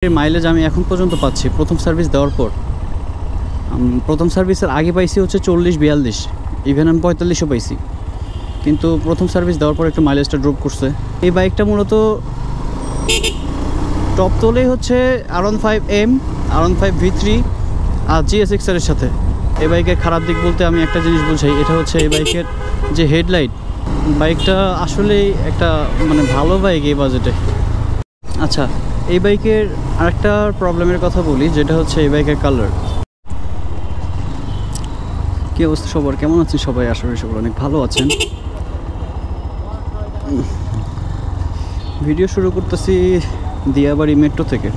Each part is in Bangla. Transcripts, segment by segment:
এর মাইলেজ আমি এখন পর্যন্ত পাচ্ছি প্রথম সার্ভিস দেওয়ার পর। প্রথম সার্ভিসের আগে পাইছি হচ্ছে 40-42, ইভেন আমি 45ও পাইছি, কিন্তু প্রথম সার্ভিস দেওয়ার পর একটু মাইলেজটা ড্রপ করছে। এই বাইকটা মূলত টপ তোলেই হচ্ছে R15M, R15 V3 আর GSX-R এর সাথে। এই বাইকের খারাপ দিক বলতে আমি একটা জিনিস বুঝাই, এটা হচ্ছে এই বাইকের যে হেডলাইট। বাইকটা আসলেই একটা ভালো বাইক এই বাজেটে। আচ্ছা, এই বাইকের আরেকটা প্রবলেমের কথা বলি, যেটা হচ্ছে এই বাইকের কালার। কী অবস্থা সবার, কেমন আছেন সবাই? আশা করি সবাই অনেক ভালো আছেন। ভিডিও শুরু করতেছি দিয়াবাড়ি মেট্রো থেকে।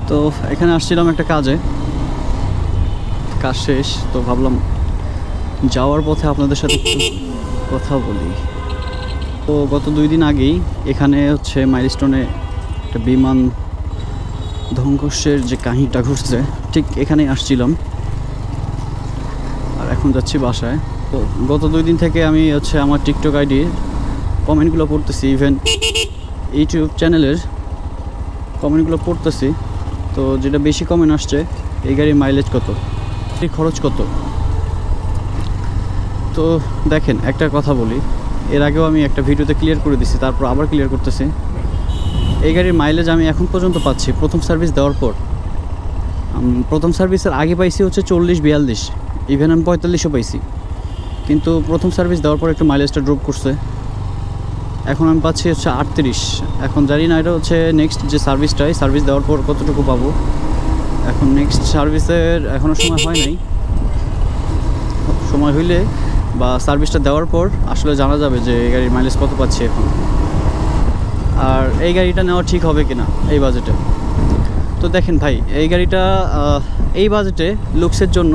তো এখানে আসছিলাম একটা কাজে, কাজ শেষ, তো ভাবলাম যাওয়ার পথে আপনাদের সাথে একটু কথা বলি। তো গত 2 দিন আগেই এখানে হচ্ছে মাইলস্টোনে একটা বিমান ধ্বংসের যে কাহিনীটা ঘটছে, ঠিক এখানেই আসছিলাম আর এখন যাচ্ছি বাসায়। তো গত 2 দিন থেকে আমি হচ্ছে আমার টিকটক আইডির কমেন্টগুলো পড়তেছি, ইভেন ইউটিউব চ্যানেলের কমেন্টগুলো পড়তেছি। তো যেটা বেশি কমেন্ট আসছে, এই গাড়ির মাইলেজ কত, এই খরচ কত। তো দেখেন, একটা কথা বলি, এর আগেও আমি একটা ভিডিওতে ক্লিয়ার করে দিছি, তারপর আবার ক্লিয়ার করতেছি। এই গাড়ির মাইলেজ আমি এখন পর্যন্ত পাচ্ছি প্রথম সার্ভিস দেওয়ার পর। প্রথম সার্ভিসের আগে পাইছি হচ্ছে 40-42, ইভেন আমি 45ও পাইছি, কিন্তু প্রথম সার্ভিস দেওয়ার পর একটু মাইলেজটা ড্রপ করছে। এখন আমি পাচ্ছি হচ্ছে 38। এখন জানি না এটা হচ্ছে নেক্সট যে সার্ভিসটা, এই সার্ভিস দেওয়ার পর কতটুকু পাবো। এখন নেক্সট সার্ভিসের এখনও সময় হয় নাই, সময় হইলে বা সার্ভিসটা দেওয়ার পর আসলে জানা যাবে যে এই গাড়ির মাইলেজ কত পাচ্ছি এখন, আর এই গাড়িটা নেওয়া ঠিক হবে কিনা এই বাজেটে। তো দেখেন ভাই, এই গাড়িটা এই বাজেটে লুকসের জন্য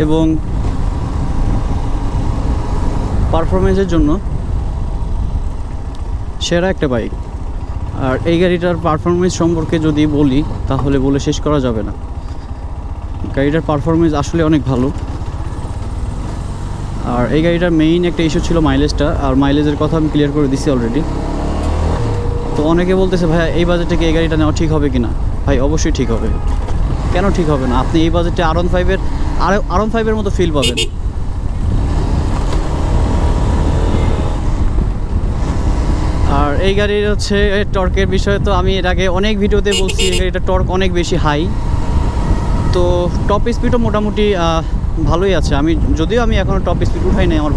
এবং পারফরমেন্সের জন্য সেরা একটা বাইক। আর এই গাড়িটার পারফরমেন্স সম্পর্কে যদি বলি তাহলে বলে শেষ করা যাবে না। গাড়িটার পারফরমেন্স আসলে অনেক ভালো। আর এই গাড়িটার মেইন একটা ইস্যু ছিল মাইলেজটা, আর মাইলেজের কথা আমি ক্লিয়ার করে দিছি অলরেডি। তো অনেকে বলতেছে ভাই এই বাজেটে কি এই গাড়িটা নেওয়া ঠিক হবে কিনা। ভাই অবশ্যই ঠিক হবে, কেন ঠিক হবে না? আপনি এই বাজেটে R15-এর মতো ফিল পাবেন। আর এই গাড়ির হচ্ছে টর্কের বিষয়ে তো আমি এর আগে অনেক ভিডিওতে বলছি, এই গাড়িটা টর্ক অনেক বেশি হাই। তো টপ স্পিডও মোটামুটি ভালোই আছে। যদিও আমি এখনও টপ স্পিড উঠাই নাই আমার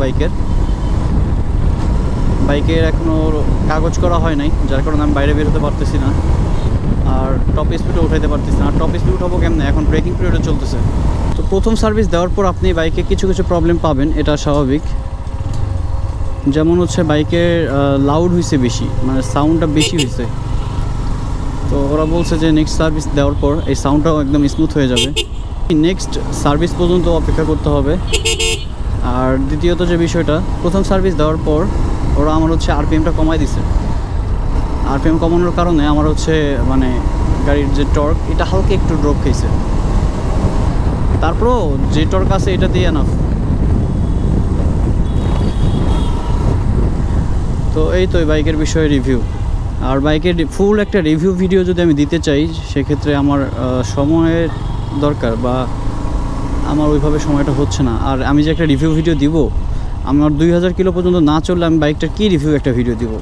বাইকের এখনও কাগজ করা হয় নাই, যার কারণে আমি বাইরে বের হতে পারতেছি না, আর টপ স্পিডও উঠাইতে পারতেছি না। আর টপ স্পিড উঠাবো কেমনে, এখন ব্রেকিং পিরিয়ডে চলতেছে। তো প্রথম সার্ভিস দেওয়ার পর আপনি বাইকে কিছু প্রবলেম পাবেন, এটা স্বাভাবিক। যেমন হচ্ছে বাইকের লাউড হয়েছে বেশি, সাউন্ডটা বেশি হয়েছে। তো ওরা বলছে যে নেক্সট সার্ভিস দেওয়ার পর এই সাউন্ডটাও একদম স্মুথ হয়ে যাবে। নেক্সট সার্ভিস পর্যন্ত অপেক্ষা করতে হবে। আর দ্বিতীয়ত যে বিষয়টা, প্রথম সার্ভিস দেওয়ার পর ওরা আমার হচ্ছে আরপিএমটা কমাই দিছে। আরপিএম কমানোর কারণে আমার হচ্ছে গাড়ির যে টর্ক, এটা হালকা একটু ড্রপ খেয়েছে। তারপরও যে টর্ক আছে এটা দিয়ে এনাফ। তো এই তো এই বাইকের বিষয়ে রিভিউ। আর বাইকের ফুল একটা রিভিউ ভিডিও যদি আমি দিতে চাই, সেক্ষেত্রে আমার সময়ের দরকার, বা আমার ওইভাবে সময়টা হচ্ছে না। আর আমি যে একটা রিভিউ ভিডিও দিব, আমার 2000 কিলো পর্যন্ত না চললে আমি বাইকটার কী রিভিউ একটা ভিডিও দিব?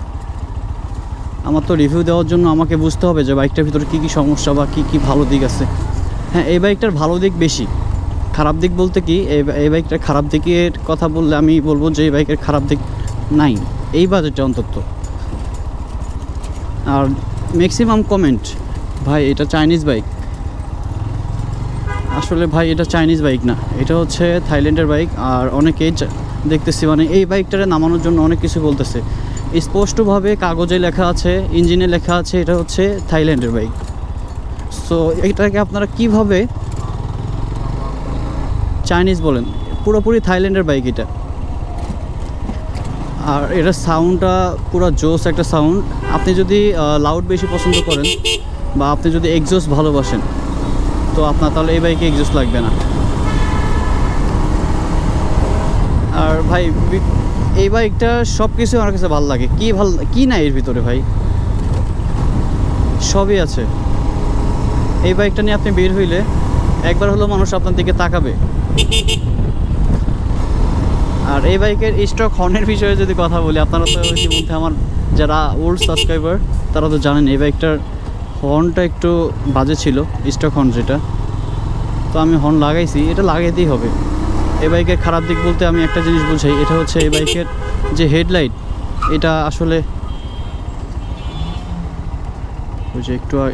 আমার তো রিভিউ দেওয়ার জন্য আমাকে বুঝতে হবে যে বাইকটার ভিতরে কী কী সমস্যা বা কী ভালো দিক আছে। হ্যাঁ, এই বাইকটার ভালো দিক বেশি, খারাপ দিক বলতে কি, এই বাইকটার খারাপ দিকের কথা বললে আমি বলবো যে এই বাইকের খারাপ দিক নাই এই বাজেটে অন্তত। আর ম্যাক্সিমাম কমেন্ট, ভাই এটা চাইনিজ বাইক। আসলে ভাই এটা চাইনিজ বাইক না, এটা হচ্ছে থাইল্যান্ডের বাইক। আর অনেকেই দেখতেছি এই বাইকটারে নামানোর জন্য অনেক কিছু বলতেছে। স্পষ্টভাবে কাগজে লেখা আছে, ইঞ্জিনে লেখা আছে এটা হচ্ছে থাইল্যান্ডের বাইক। সো এটাকে আপনারা কিভাবে চাইনিজ বলেন? পুরোপুরি থাইল্যান্ডের বাইক এটা। আর এটার সাউন্ডটা পুরো জোস একটা সাউন্ড। আপনি যদি লাউড বেশি পছন্দ করেন বা আপনি যদি এক্সজস্ট ভালোবাসেন, তো আপনার তাহলে এই বাইকে এক্সজস্ট লাগবে না। আর ভাই এই বাইকটা সব কিছু আমার কাছে ভালো লাগে। কি না এর ভিতরে ভাই, সবই আছে। এই বাইকটা নিয়ে আপনি বের হইলে একবার হলেও মানুষ আপনার দিকে তাকাবে। আর এই বাইকের স্টক হর্নের বিষয়ে যদি কথা বলি, আপনারা তো ইতিমধ্যে আমার যারা ওল্ড সাবস্ক্রাইবার তারা তো জানেন এই বাইকটার হর্নটা একটু বাজে ছিল, স্টক হর্ন যেটা। তো আমি হর্ন লাগাইছি, এটা লাগাইতেই হবে। এই বাইকের খারাপ দিক বলতে আমি একটা জিনিস বুঝাই, এটা হচ্ছে এই বাইকের যে হেডলাইট, এটা আসলে ওই যে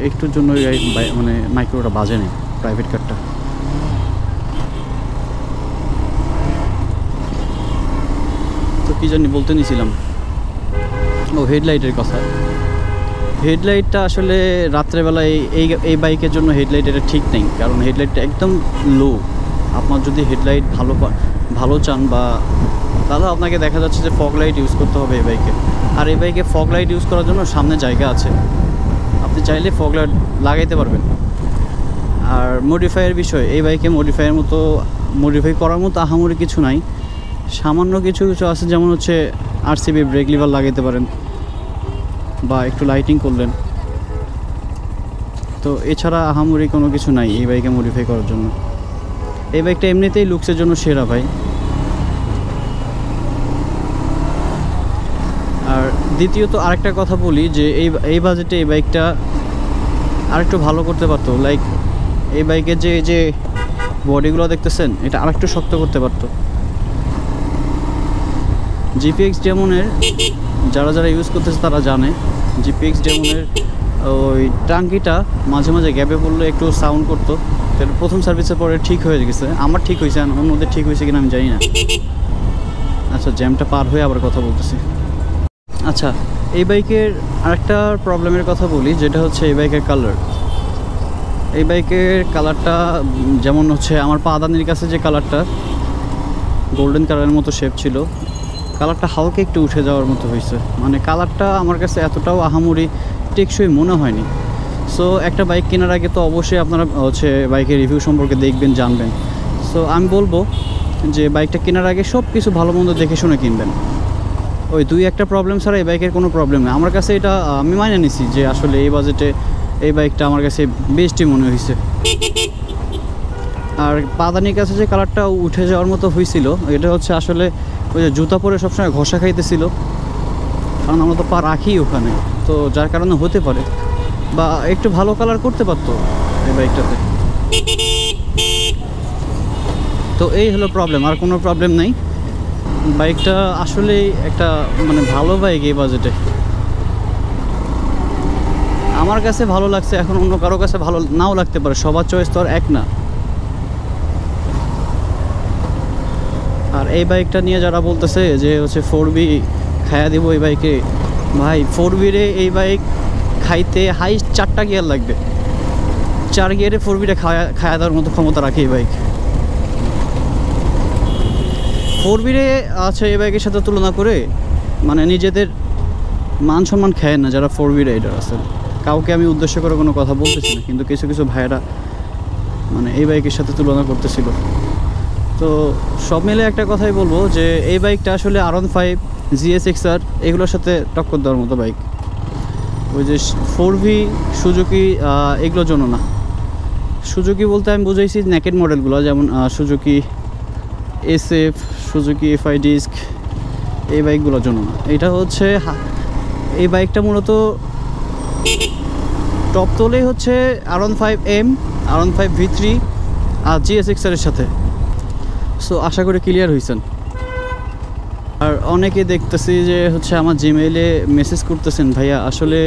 একটুর জন্য মানে মাইক্রোটা বাজে নেই, প্রাইভেট কারটা। তো কী জানি বলতে নিয়েছিলাম, ও হেডলাইটের কথা। হেডলাইটটা আসলে রাত্রেবেলায় এই বাইকের জন্য হেডলাইট এটা ঠিক নেই, কারণ হেডলাইটটা একদম লো। আপনার যদি হেডলাইট ভালো চান বা তাহলে আপনাকে দেখা যাচ্ছে যে ফগ লাইট ইউজ করতে হবে এই বাইকে। আর এই বাইকে ফগ লাইট ইউজ করার জন্য সামনে জায়গা আছে, আপনি চাইলে ফগ লাইট লাগাইতে পারবেন। আর মডিফাইয়ের বিষয়, এই বাইকে মডিফাই করার মতো আহামরি কিছু নাই। সামান্য কিছু আছে, যেমন হচ্ছে আরসিবি ব্রেক লিভার লাগাইতে পারেন বা একটু লাইটিং করলেন। তো এছাড়া আহামরি কোনো কিছু নাই এই বাইকে মডিফাই করার জন্য। এই বাইকটা এমনিতেই লুকসের জন্য সেরা ভাই। আর দ্বিতীয়ত আরেকটা কথা বলি যে এই বাজেটে এই বাইকটা আরেকটু ভালো করতে পারতো। লাইক এই বাইকের যে বডিগুলো দেখতেছেন, এটা আরেকটু শক্ত করতে পারতো। জিপিএক্স ডেমনের যারা ইউজ করতেছে তারা জানে, জিপিএক্স ডেমনের ওই টাঙ্কিটা মাঝে মাঝে গ্যাপে পড়লে একটু সাউন্ড করতো। তাহলে প্রথম সার্ভিসের পরে ঠিক হয়ে গেছে, আমার ঠিক হয়েছে, অন্যদের ঠিক হয়েছে কিনা আমি জানি না। আচ্ছা, জ্যামটা পার হয়ে আবার কথা বলতেছি। আচ্ছা, এই বাইকের আরেকটা প্রবলেমের কথা বলি, যেটা হচ্ছে এই বাইকের কালার। এই বাইকের কালারটা যেমন হচ্ছে আমার পাদানির কাছে যে কালারটা গোল্ডেন কালারের মতো শেপ ছিল, কালারটা হালকা একটু উঠে যাওয়ার মতো হয়েছে। মানে কালারটা আমার কাছে এতটাও আহামরি টেকসই মনে হয়নি। সো একটা বাইক কেনার আগে তো অবশ্যই আপনারা হচ্ছে বাইকের রিভিউ সম্পর্কে দেখবেন, জানবেন। সো আমি বলবো যে বাইকটা কেনার আগে সব কিছু ভালো মন্দ দেখে শুনে কিনবেন। ওই দুই একটা প্রবলেম ছাড়া এই বাইকের কোনো প্রবলেম নেই। আমার কাছে এটা আমি মানে নিছি যে আসলে এই বাজেটে এই বাইকটা আমার কাছে বেস্টই মনে হয়েছে। আর পাদানির কাছে যে কালারটা উঠে যাওয়ার মতো হয়েছিল, এটা হচ্ছে আসলে ওই যে জুতা পরে সবসময় ঘষা খাইতেছিল, কারণ আমরা তো পা রাখি ওখানে, তো যার কারণে হতে পারে। বা একটু ভালো কালার করতে পারতো এই বাইকটাতে। তো এই হলো প্রবলেম, আর কোনো প্রবলেম নেই। বাইকটা আসলেই একটা মানে ভালো বাইক এই বাজেটে। আমার কাছে ভালো লাগছে, এখন অন্য কারো কাছে ভালো নাও লাগতে পারে, সবার চয়েস তো আর এক না। আর এই বাইকটা নিয়ে যারা বলতেছে যে হচ্ছে 4B খায়া দিব এই বাইকে, ভাই 4B রে এই বাইক খাইতে হাইস্ট 4টা গিয়ার লাগবে। 4 গিয়ারে 4B রে খায়া দেওয়ার মতো ক্ষমতা রাখে এই বাইক। 4B রে আছে এই বাইকের সাথে তুলনা করে মানে নিজেদের মান সম্মান খায় না যারা 4B রাইডার আছে। কাউকে আমি উদ্দেশ্য করে কোনো কথা বলতেছি না, কিন্তু কিছু কিছু ভাইয়েরা মানে এই বাইকের সাথে তুলনা করতেছিল। তো সব মিলে একটা কথাই বলবো যে এই বাইকটা আসলে R15, GSX-R এগুলোর সাথে টক্কর দেওয়ার মতো বাইক। ওই যে 4V, সুজুকি এগুলোর জন্য না। সুজুকি বলতে আমি বুঝাইছি নেকেড মডেলগুলো, যেমন Suzuki SF, Suzuki FI disc, এই বাইকগুলোর জন্য না। এটা হচ্ছে এই বাইকটা মূলত টপ তোলেই হচ্ছে R15M, R15 V3 আর GSX-R এর সাথে। সো আশা করি ক্লিয়ার হয়েছেন। আর অনেকে দেখতেছি যে হচ্ছে আমার জিমেইলে মেসেজ করতেছেন, ভাইয়া আসলে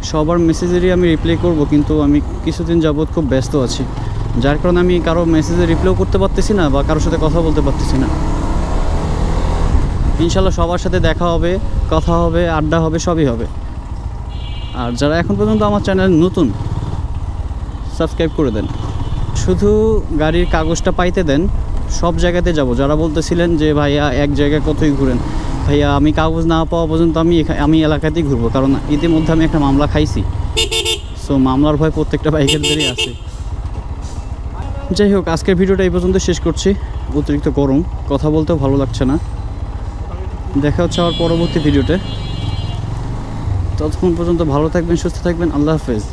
সবার মেসেজেরই আমি রিপ্লাই করব, কিন্তু আমি কিছুদিন যাবৎ খুব ব্যস্ত আছি, যার কারণে আমি কারো মেসেজে রিপ্লাইও করতে পারতেছি না বা কারোর সাথে কথা বলতে পারতেছি না। ইনশাল্লাহ সবার সাথে দেখা হবে, কথা হবে, আড্ডা হবে, সবই হবে। আর যারা এখন পর্যন্ত আমার চ্যানেল নতুন, সাবস্ক্রাইব করে দেন। শুধু গাড়ির কাগজটা পাইতে দেন, সব জায়গাতে যাব। যারা বলতেছিলেন যে ভাইয়া এক জায়গায় কতই ঘুরেন, ভাইয়া আমি কাগজ না পাওয়া পর্যন্ত আমি এলাকাতেই ঘুরবো, কারণ ইতিমধ্যে আমি একটা মামলা খাইছি। সো মামলার ভয় প্রত্যেকটা বাইকারদেরই আছে। যাই হোক, আজকের ভিডিওটা এই পর্যন্ত শেষ করছি। অতিরিক্ত গরম, কথা বলতেও ভালো লাগছে না। দেখা হচ্ছে আবার পরবর্তী ভিডিওতে। ততক্ষণ পর্যন্ত ভালো থাকবেন, সুস্থ থাকবেন। আল্লাহ হাফেজ।